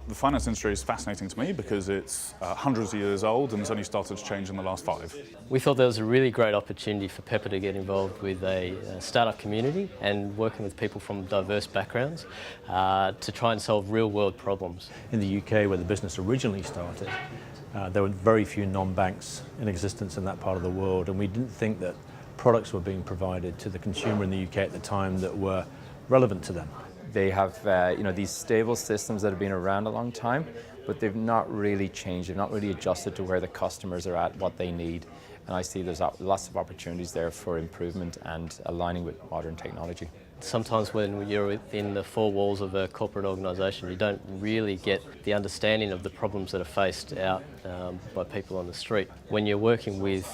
The finance industry is fascinating to me because it's hundreds of years old and it's only started to change in the last 5. We thought there was a really great opportunity for Pepper to get involved with a startup community and working with people from diverse backgrounds to try and solve real-world problems. In the UK, where the business originally started, there were very few non-banks in existence in that part of the world, and we didn't think that products were being provided to the consumer in the UK at the time that were relevant to them. They have these stable systems that have been around a long time, but they've not really changed. They've not really adjusted to where the customers are at, what they need. And I see there's lots of opportunities there for improvement and aligning with modern technology. Sometimes when you're within the four walls of a corporate organisation, you don't really get the understanding of the problems that are faced out by people on the street. When you're working with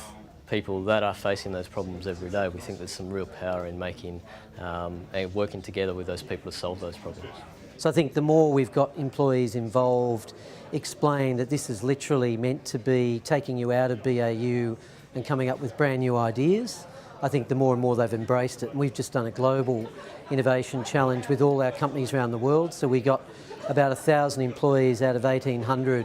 people that are facing those problems every day, we think there's some real power in making and working together with those people to solve those problems. So I think the more we've got employees involved, explain that this is literally meant to be taking you out of BAU and coming up with brand new ideas, I think the more and more they've embraced it. And we've just done a global innovation challenge with all our companies around the world. So we got about 1,000 employees out of 1,800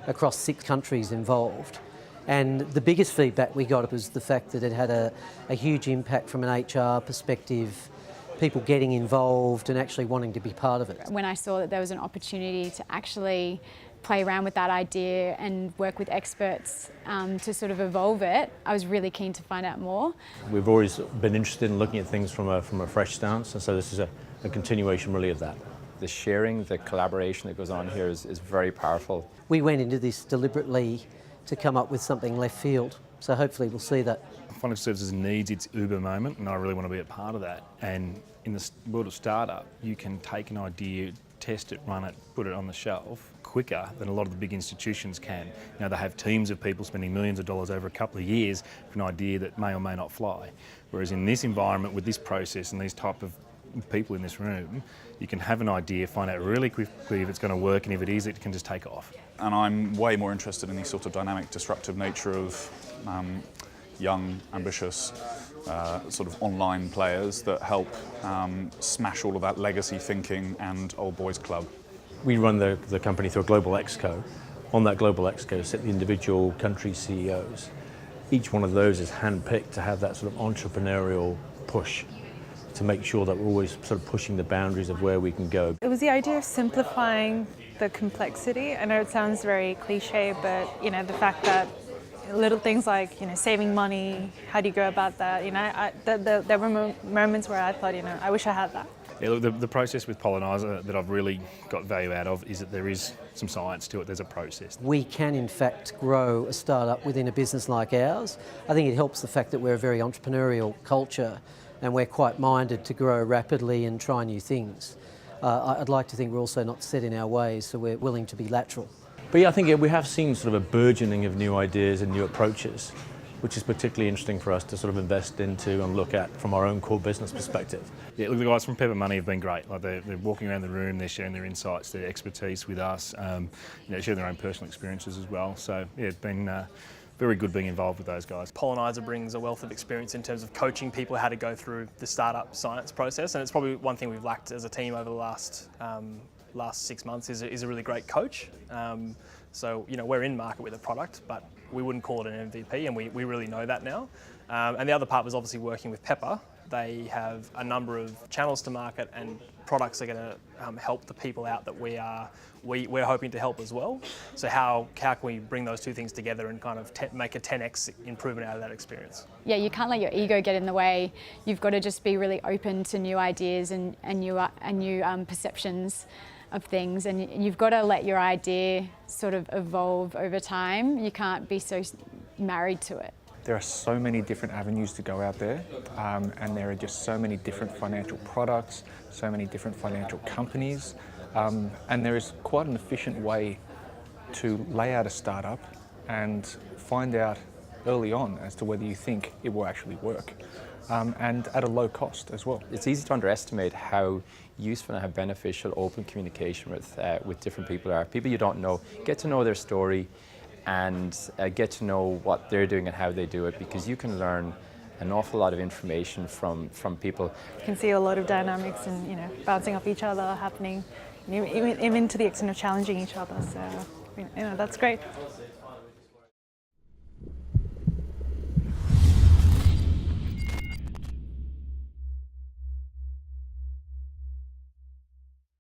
across 6 countries involved. And the biggest feedback we got was the fact that it had a huge impact from an HR perspective, people getting involved and actually wanting to be part of it. When I saw that there was an opportunity to actually play around with that idea and work with experts to sort of evolve it, I was really keen to find out more. We've always been interested in looking at things from a fresh stance, and so this is a continuation really of that. The sharing, the collaboration that goes on here is very powerful. We went into this deliberately to come up with something left field, so hopefully we'll see that. Financial services needs its Uber moment, and I really want to be a part of that. And in the world of startup, you can take an idea, test it, run it, put it on the shelf quicker than a lot of the big institutions can. They have teams of people spending millions of dollars over a couple of years for an idea that may or may not fly. Whereas in this environment, with this process and these type of people in this room, you can have an idea, find out really quickly if it's going to work, and if it is, it can just take off. And I'm way more interested in the sort of dynamic, disruptive nature of young, ambitious, sort of online players that help smash all of that legacy thinking and old boys club. We run the company through a global exco. On that global exco sit the individual country CEOs. Each one of those is handpicked to have that sort of entrepreneurial push to make sure that we're always sort of pushing the boundaries of where we can go. It was the idea of simplifying the complexity. I know it sounds very cliche, but the fact that little things like saving money, how do you go about that? There were moments where I thought, I wish I had that. Yeah, look, the process with Pollenizer that I've really got value out of is that there is some science to it. There's a process. We can in fact grow a startup within a business like ours. I think it helps the fact that we're a very entrepreneurial culture and we're quite minded to grow rapidly and try new things. I'd like to think we're also not set in our ways, so we're willing to be lateral. But yeah, I think we have seen sort of a burgeoning of new ideas and new approaches, which is particularly interesting for us to sort of invest into and look at from our own core business perspective. Yeah, look, the guys from Pepper Money have been great. Like they're walking around the room, they're sharing their insights, their expertise with us, sharing their own personal experiences as well. So yeah, it's been very good being involved with those guys. Pollenizer brings a wealth of experience in terms of coaching people how to go through the startup science process, and it's probably one thing we've lacked as a team over the last 6 months is a really great coach. So we're in market with a product, but we wouldn't call it an MVP, and we really know that now. And the other part was obviously working with Pepper. They have a number of channels to market, and products are going to help the people out that we're hoping to help as well. So how can we bring those two things together and kind of make a 10x improvement out of that experience? Yeah, you can't let your ego get in the way. You've got to just be really open to new ideas and new perceptions of things, and you've got to let your idea sort of evolve over time. You can't be so married to it. There are so many different avenues to go out there, and there are just so many different financial products, so many different financial companies, and there is quite an efficient way to lay out a startup and find out early on as to whether you think it will actually work, and at a low cost as well. It's easy to underestimate how useful and how beneficial open communication with different people are. People you don't know, get to know their story and get to know what they're doing and how they do it, because you can learn an awful lot of information from people. You can see a lot of dynamics and bouncing off each other happening even to the extent of challenging each other. So, that's great.